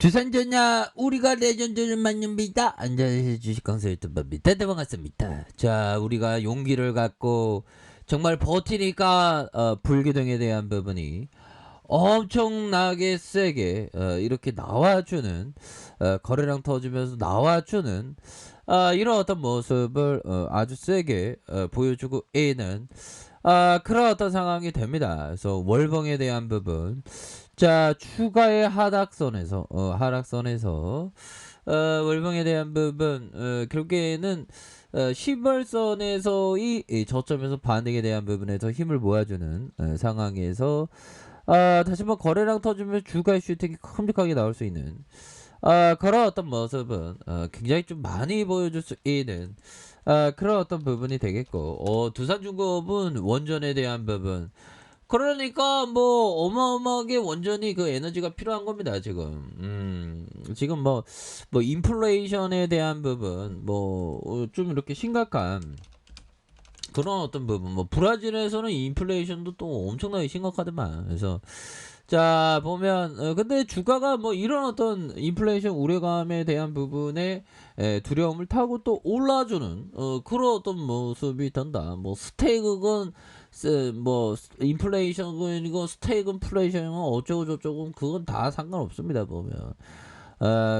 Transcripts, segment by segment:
주산전야 우리가 레전드를 만듭니다. 앉아서 주식강사 유튜브입니다. 네, 반갑습니다. 자, 우리가 용기를 갖고 정말 버티니까 불기둥에 대한 부분이 엄청나게 세게 이렇게 나와주는 거래량 터지면서 나와주는 이런 어떤 모습을 아주 세게 보여주고 있는 그런 어떤 상황이 됩니다. 그래서 월봉에 대한 부분, 자, 추가의 하락선에서 월봉에 대한 부분, 결국에는 10월선에서의 이 저점에서 반등에 대한 부분에서 힘을 모아주는 상황에서 다시 한번 거래량 터지면 주가의 슈팅이 큼직하게 나올 수 있는 그런 어떤 모습은 굉장히 좀 많이 보여줄 수 있는 그런 어떤 부분이 되겠고, 두산중공업은 원전에 대한 부분, 그러니까 뭐 어마어마하게 원전이 그 에너지가 필요한 겁니다 지금. 지금 뭐 인플레이션에 대한 부분, 좀 이렇게 심각한 그런 어떤 부분, 브라질에서는 인플레이션도 또 엄청나게 심각하더만. 그래서 자 보면 근데 주가가 이런 어떤 인플레이션 우려감에 대한 부분에 두려움을 타고 또 올라주는 그런 어떤 모습이 된다. 스테이크건 인플레이션이고 스테이크인플레이션은 어쩌고 저쩌고 그건 다 상관없습니다. 보면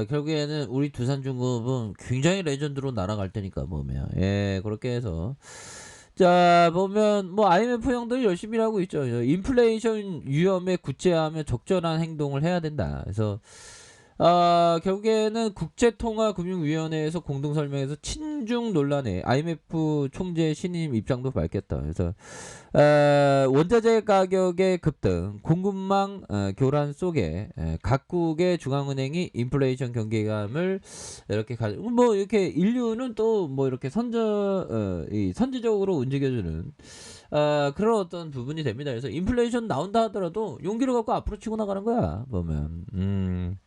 결국에는 우리 두산중공업은 굉장히 레전드로 날아갈 테니까 보면, 그렇게 해서 자 보면 IMF 형들이 열심히 하고 있죠. 인플레이션 위험에 구제하며 적절한 행동을 해야 된다. 그래서 결국에는 국제통화금융위원회에서 공동설명에서 친중 논란에 IMF 총재 신임 입장도 밝혔다. 그래서 원자재 가격의 급등, 공급망 교란 속에 각국의 중앙은행이 인플레이션 경계감을 이렇게 이렇게 인류는 또 이렇게 선제적으로 움직여주는 그런 어떤 부분이 됩니다. 그래서 인플레이션 나온다 하더라도 용기를 갖고 앞으로 치고 나가는 거야 보면.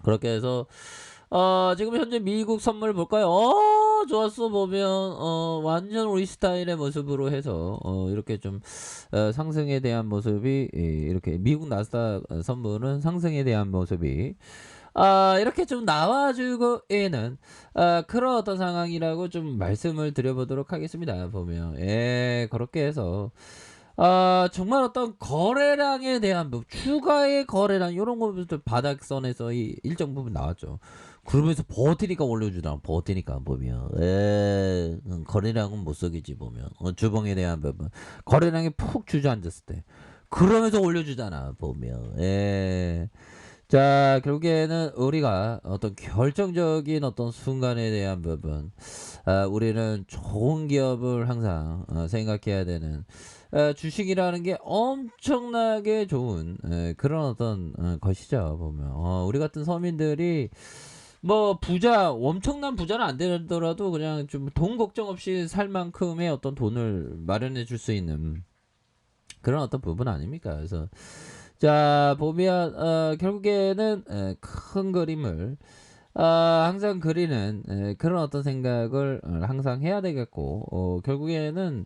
그렇게 해서 지금 현재 미국 선물 볼까요? 좋았어. 보면 완전 우리 스타일의 모습으로 해서 이렇게 좀 상승에 대한 모습이, 이렇게 미국 나스닥 선물은 상승에 대한 모습이 이렇게 좀 나와주고 있는 그런 어떤 상황이라고 좀 말씀을 드려보도록 하겠습니다. 보면 그렇게 해서 정말 어떤 거래량에 대한 부분, 추가의 거래량, 요런 것들 바닥선에서 이 일정 부분 나왔죠. 그러면서 버티니까 올려주잖아. 버티니까 보면 거래량은 못 속이지 보면, 주봉에 대한 부분 거래량이 푹 주저앉았을 때 그러면서 올려주잖아 보면. 자, 결국에는 우리가 어떤 결정적인 어떤 순간에 대한 부분, 우리는 좋은 기업을 항상 생각해야 되는, 주식이라는 게 엄청나게 좋은 그런 어떤 것이죠. 보면 우리 같은 서민들이 엄청난 부자는 안 되더라도 그냥 좀 돈 걱정 없이 살 만큼의 어떤 돈을 마련해 줄 수 있는 그런 어떤 부분 아닙니까? 그래서 자 보면 결국에는 큰 그림을 항상 그리는 그런 어떤 생각을 항상 해야 되겠고, 결국에는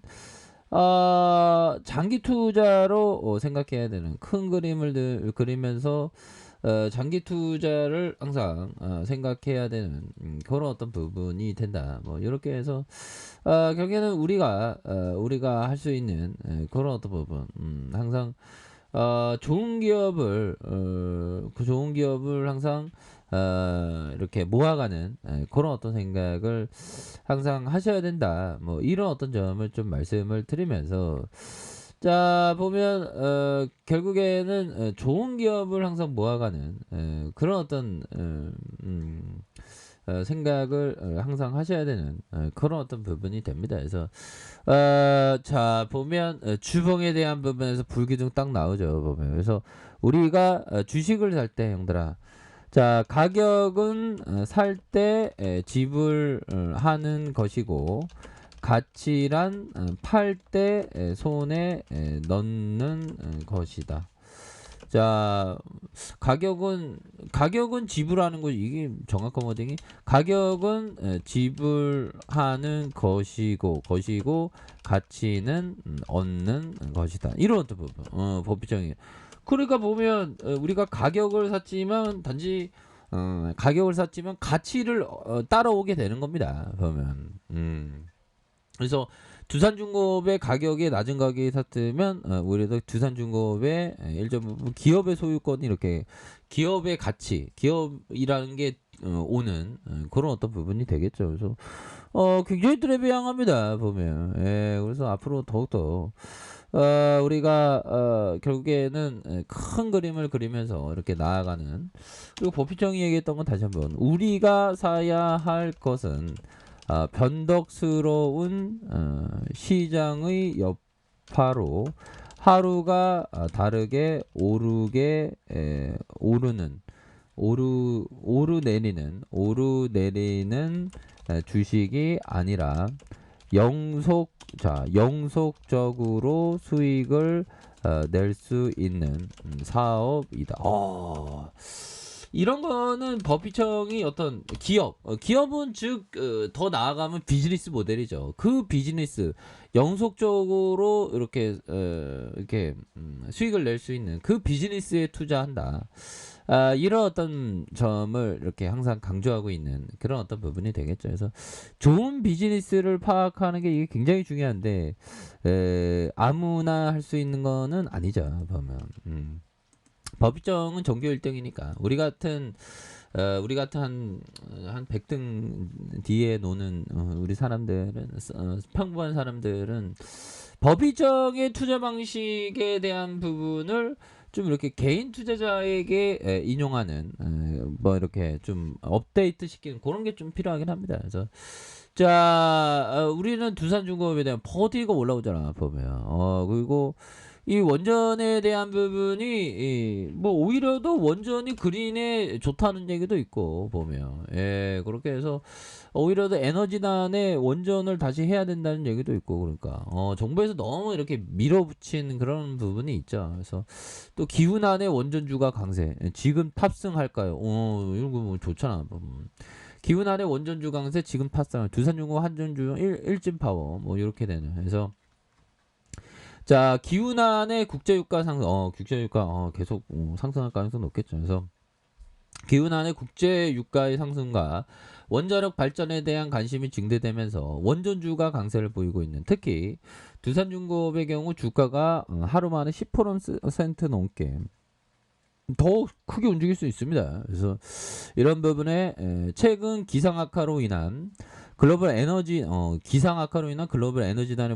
장기 투자로 생각해야 되는, 큰 그림을 그리면서 장기 투자를 항상 생각해야 되는 그런 어떤 부분이 된다. 이렇게 해서 결국에는 우리가 할 수 있는 그런 어떤 부분, 항상 좋은 기업을 그 좋은 기업을 항상 이렇게 모아가는 그런 어떤 생각을 항상 하셔야 된다. 이런 어떤 점을 좀 말씀을 드리면서, 자 보면 결국에는 좋은 기업을 항상 모아가는 그런 어떤 생각을 항상 하셔야 되는 그런 어떤 부분이 됩니다. 그래서 자 보면 주봉에 대한 부분에서 불기둥 딱 나오죠. 보면 그래서 우리가 주식을 살 때 형들아, 자 가격은 살 때 지불하는 것이고, 가치란 팔 때 손에 넣는 것이다. 자 가격은 지불하는 거, 이게 정확한 워딩이 가격은 지불하는 것이고 가치는 얻는 것이다. 이런 어떤 부분 법정이. 그러니까 보면 우리가 가격을 샀지만 단지 가격을 샀지만 가치를 따라오게 되는 겁니다. 보면. 그래서 두산중공업의 가격이 낮은 가격에 샀으면 오히려 두산중공업의 일정 기업의 소유권이 이렇게 기업의 가치, 기업이라는 게 오는 그런 어떤 부분이 되겠죠. 그래서 굉장히 트레비앙합니다. 보면. 예, 그래서 앞으로 더욱더 우리가 결국에는 큰 그림을 그리면서 이렇게 나아가는, 그리고 버피청이 얘기했던 건 다시 한번 우리가 사야 할 것은 변덕스러운 시장의 여파로 하루가 다르게 오르내리는 주식이 아니라 영속적으로 수익을 낼 수 있는 사업이다. 이런 거는 법비청이 어떤 기업은 즉 더 나아가면 비즈니스 모델이죠. 그 비즈니스 영속적으로 이렇게 수익을 낼 수 있는 그 비즈니스에 투자한다. 이런 어떤 점을 이렇게 항상 강조하고 있는 그런 어떤 부분이 되겠죠. 그래서 좋은 비즈니스를 파악하는 게 이게 굉장히 중요한데 아무나 할 수 있는 거는 아니죠. 보면. 법정은 전교 1등이니까 우리 같은 한 100등 뒤에 노는 우리 사람들은 평범한 사람들은 법의정의 투자 방식에 대한 부분을 좀 이렇게 개인 투자자에게 인용하는 뭐 이렇게 좀 업데이트 시키는 그런 게 좀 필요하긴 합니다. 그래서 자 우리는 두산중공업에 대한 버디가 올라오잖아 보면. 그리고 이 원전에 대한 부분이 뭐 오히려 더 원전이 그린에 좋다는 얘기도 있고 보면. 예, 그렇게 해서 오히려 더 에너지단에 원전을 다시 해야 된다는 얘기도 있고, 그러니까 정부에서 너무 이렇게 밀어붙인 그런 부분이 있죠. 그래서 또 기후난의 원전주가 강세, 지금 탑승할까요? 이런 거 뭐 좋잖아. 기후난의 원전주 강세 지금 탑승, 두산중공업 한전주 일진파워 뭐 이렇게 되는. 그래서 자, 기후난의 국제유가 상승, 국제유가 계속 상승할 가능성이 높겠죠. 그래서 기후난의 국제유가의 상승과 원자력 발전에 대한 관심이 증대되면서 원전주가 강세를 보이고 있는, 특히 두산중공업의 경우 주가가 하루 만에 10% 넘게 더 크게 움직일 수 있습니다. 그래서 이런 부분에 최근 기상악화로 인한 글로벌 에너지단의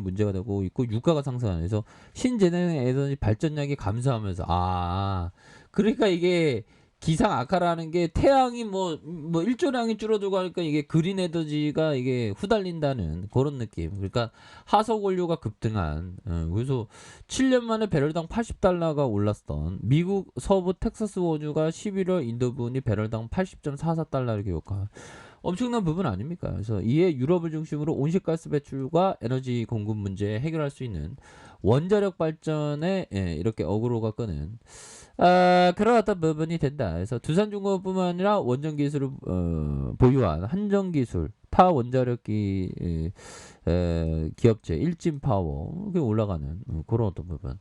문제가 되고 있고 유가가 상승하면서 신재생 에너지 발전량이 감소하면서 그러니까 이게 기상 악화라는 게 태양이 뭐 일조량이 줄어들고 하니까 이게 그린 에너지가 이게 후달린다는 그런 느낌. 그러니까 하석 원료가 급등한, 그래서 7년 만에 배럴당 $80가 올랐던 미국 서부 텍사스 원유가 11월 인도분이 배럴당 80.44달러를 기록한 엄청난 부분 아닙니까? 그래서 이에 유럽을 중심으로 온실가스 배출과 에너지 공급 문제 해결할 수 있는 원자력 발전에 이렇게 어그로가 끄는 그런 어떤 부분이 된다. 그래서 두산중공업뿐만 아니라 원전 기술을 보유한 한전기술, 타 원자력기 기업체 일진파워 올라가는 그런 어떤 부분.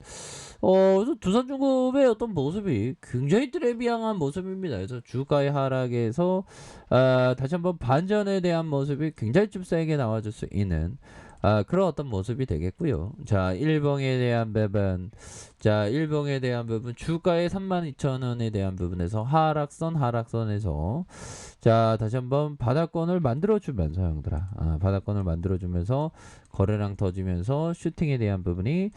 그래서 두산중공업의 어떤 모습이 굉장히 트레비앙한 모습입니다. 그래서 주가의 하락에서 다시 한번 반전에 대한 모습이 굉장히 좀 세게 나와줄 수 있는 그런 어떤 모습이 되겠고요. 자, 일봉에 대한 부분, 주가의 32,000원에 대한 부분에서 하락선에서 자, 다시 한번 바닥권을 만들어주면서 형들아, 바닥권을 만들어주면서 거래량 터지면서 슈팅에 대한 부분이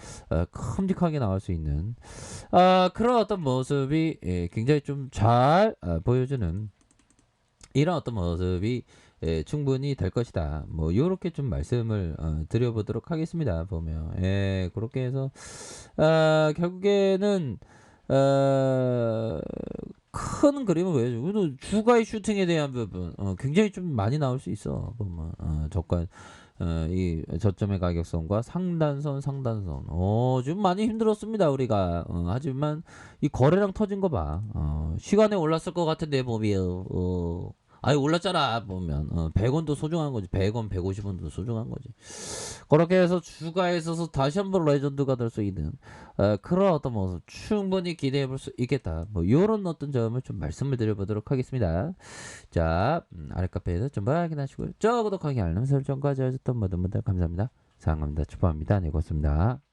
큼직하게 나올 수 있는 그런 어떤 모습이 굉장히 좀 잘 보여주는 이런 어떤 모습이 충분히 될 것이다. 뭐 요렇게 좀 말씀을 드려보도록 하겠습니다. 보면 그렇게 해서 결국에는 큰 그림을 보여주고 주가의 슈팅에 대한 부분 굉장히 좀 많이 나올 수 있어. 보면 저가 이 저점의 가격선과 상단선 좀 많이 힘들었습니다 우리가. 하지만 이 거래량 터진 거 봐. 시간에 올랐을 것 같은데 몸이요. 아니 올랐잖아 보면 100원도 소중한 거지. 100원, 150원도 소중한 거지. 그렇게 해서 주가에 있어서 다시 한번 레전드가 될 수 있는 그런 어떤 모습 충분히 기대해 볼 수 있겠다. 뭐 요런 어떤 점을 좀 말씀을 드려보도록 하겠습니다. 자, 아래 카페에서 좀 확인하시고요. 저 구독하기 알람 설정까지 하셨던 모든 분들 감사합니다. 사랑합니다. 축복합니다. 네, 고맙습니다.